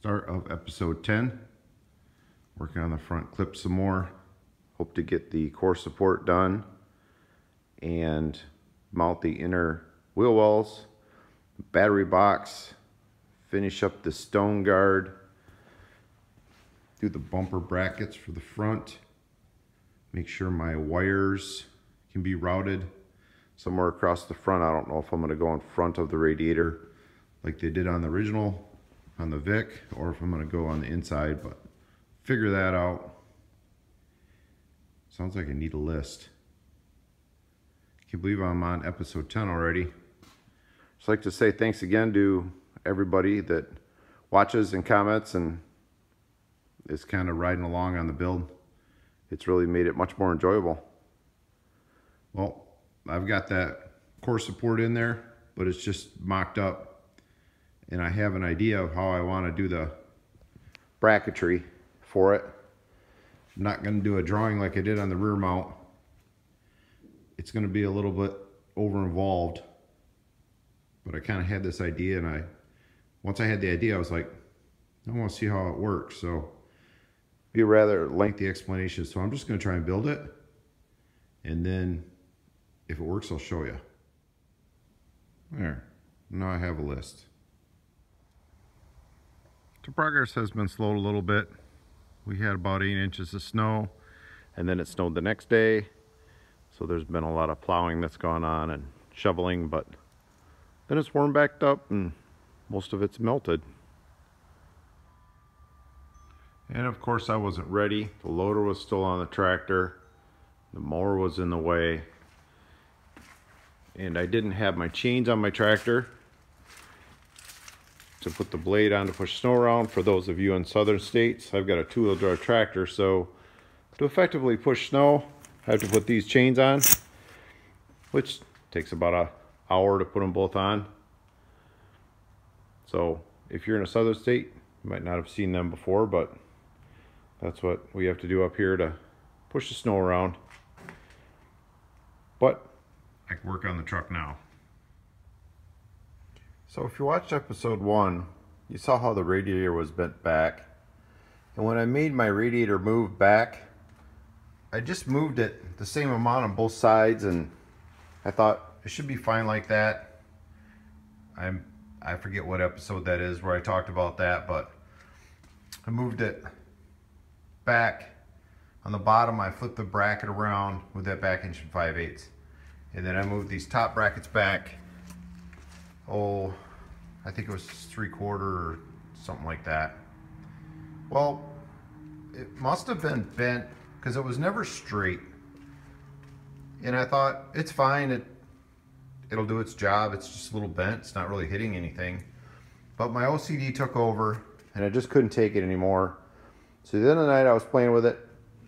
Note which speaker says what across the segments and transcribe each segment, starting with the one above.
Speaker 1: Start of episode 10. Working on the front clip some more. Hope to get the core support done and mount the inner wheel wells, battery box, finish up the stone guard, do the bumper brackets for the front, make sure my wires can be routed somewhere across the front. I don't know if I'm going to go in front of the radiator like they did on the original on the Vic, or if I'm going to go on the inside, but figure that out. Sounds like I need a list. Can't believe I'm on episode 10 already. Just like to say thanks again to everybody that watches and comments and is kind of riding along on the build. It's really made it much more enjoyable. Well, I've got that core support in there, but it's just mocked up, and I have an idea of how I want to do the bracketry for it. I'm not going to do a drawing like I did on the rear mount. It's going to be a little bit over involved, but I kind of had this idea, and once I had the idea, I was like, I want to see how it works. So be a rather lengthy explanation, so I'm just going to try and build it, and then if it works, I'll show you. There, now I have a list. The progress has been slowed a little bit. We had about 8 inches of snow, and then it snowed the next day. So there's been a lot of plowing that's gone on and shoveling, but then it's warmed back up and most of it's melted. And of course I wasn't ready. The loader was still on the tractor. The mower was in the way. And I didn't have my chains on my tractor to put the blade on to push snow around. For those of you in southern states, I've got a 2-wheel drive tractor, so to effectively push snow, I have to put these chains on, which takes about an hour to put them both on. So if you're in a southern state, you might not have seen them before, but that's what we have to do up here to push the snow around. But I can work on the truck now. So if you watched episode 1, you saw how the radiator was bent back. And when I made my radiator move back, I just moved it the same amount on both sides, and I thought it should be fine like that. I forget what episode that is where I talked about that, but I moved it back. On the bottom, I flipped the bracket around with that back inch and 5/8. And then I moved these top brackets back, I think it was 3/4 or something like that. Well, it must have been bent because it was never straight. And I thought, it's fine, it'll do its job, it's just a little bent, it's not really hitting anything. But my OCD took over and I just couldn't take it anymore. So the other night I was playing with it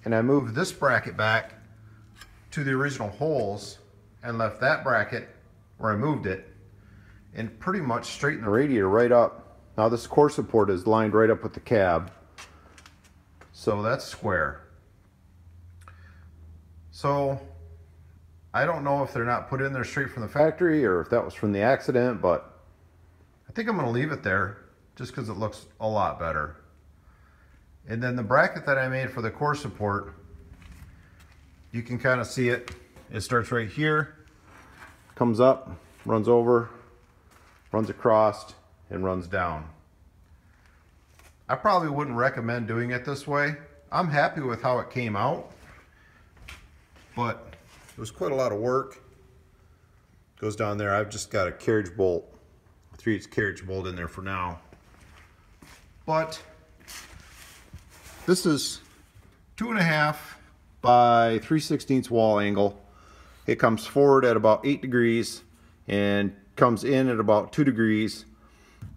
Speaker 1: and I moved this bracket back to the original holes and left that bracket where I moved it, and pretty much straightened the radiator right up. Now this core support is lined right up with the cab, so that's square. So I don't know if they're not put in there straight from the factory or if that was from the accident, but I think I'm going to leave it there just because it looks a lot better. And then the bracket that I made for the core support, you can kind of see it. It starts right here, comes up, runs over, runs across, and runs down. I probably wouldn't recommend doing it this way. I'm happy with how it came out, but it was quite a lot of work. Goes down there. I've just got a carriage bolt, a 3/8 carriage bolt in there for now. But this is 2.5 by 3/16 wall angle. It comes forward at about 8 degrees and comes in at about 2 degrees.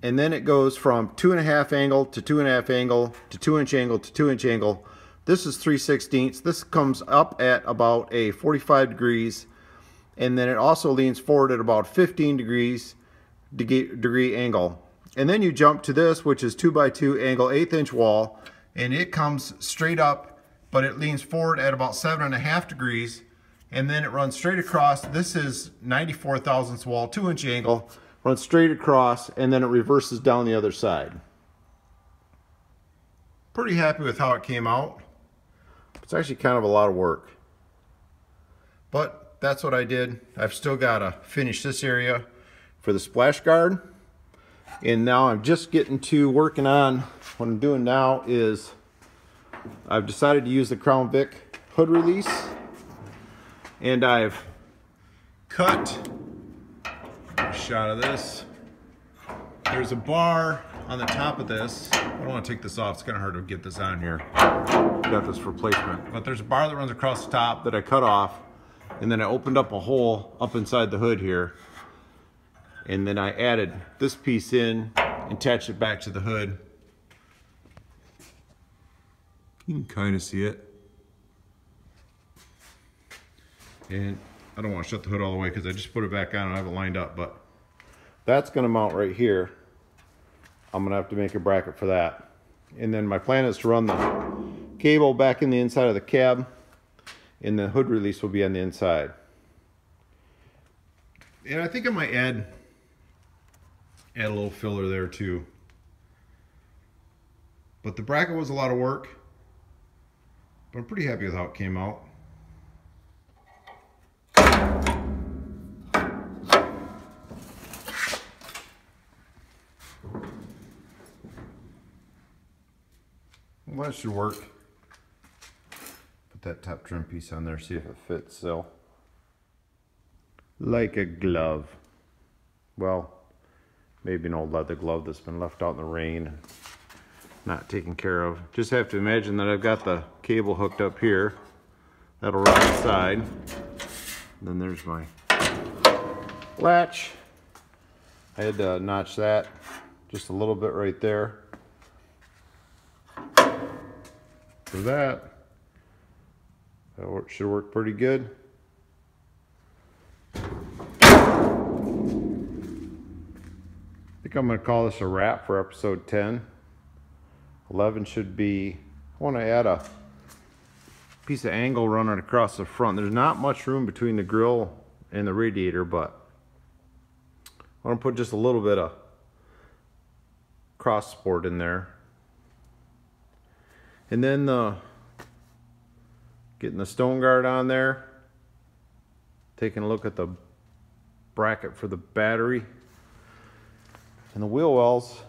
Speaker 1: And then it goes from 2.5 angle to 2.5 angle to 2-inch angle to 2-inch angle. This is 3/16. This comes up at about a 45 degrees. And then it also leans forward at about 15 degree angle. And then you jump to this, which is 2x2 angle 1/8 wall. And it comes straight up, but it leans forward at about 7.5 degrees. And then it runs straight across. This is 94 thousandths wall, 2-inch angle, runs straight across, and then it reverses down the other side. pretty happy with how it came out. It's actually kind of a lot of work, but that's what I did. I've still got to finish this area for the splash guard, and now I'm just getting to working on what I'm doing now. Is I've decided to use the Crown Vic hood release, and I've cut a shot of this. There's a bar on the top of this. I don't want to take this off. It's kind of hard to get this on here. Got this for placement. But there's a bar that runs across the top that I cut off, and then I opened up a hole up inside the hood here, and then I added this piece in and attached it back to the hood. You can kind of see it. And I don't want to shut the hood all the way because I just put it back on and I have it lined up, but that's going to mount right here. I'm going to have to make a bracket for that. And then my plan is to run the cable back in the inside of the cab, and the hood release will be on the inside. And I think I might add a little filler there too. But the bracket was a lot of work, but I'm pretty happy with how it came out. Well, that should work. Put that top trim piece on there, see if it fits still. Like a glove. Well, maybe an old leather glove that's been left out in the rain and not taken care of. Just have to imagine that I've got the cable hooked up here. That'll run inside. And then there's my latch. I had to notch that just a little bit right there. For that should work pretty good. I think I'm going to call this a wrap for episode 10. 11 should be, I want to add a piece of angle running across the front. There's not much room between the grill and the radiator, but I want to put just a little bit of cross support in there. And then getting the stone guard on there, taking a look at the bracket for the battery, and the wheel wells.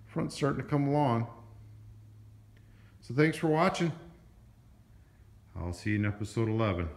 Speaker 1: Front's starting to come along. So thanks for watching. I'll see you in episode 11.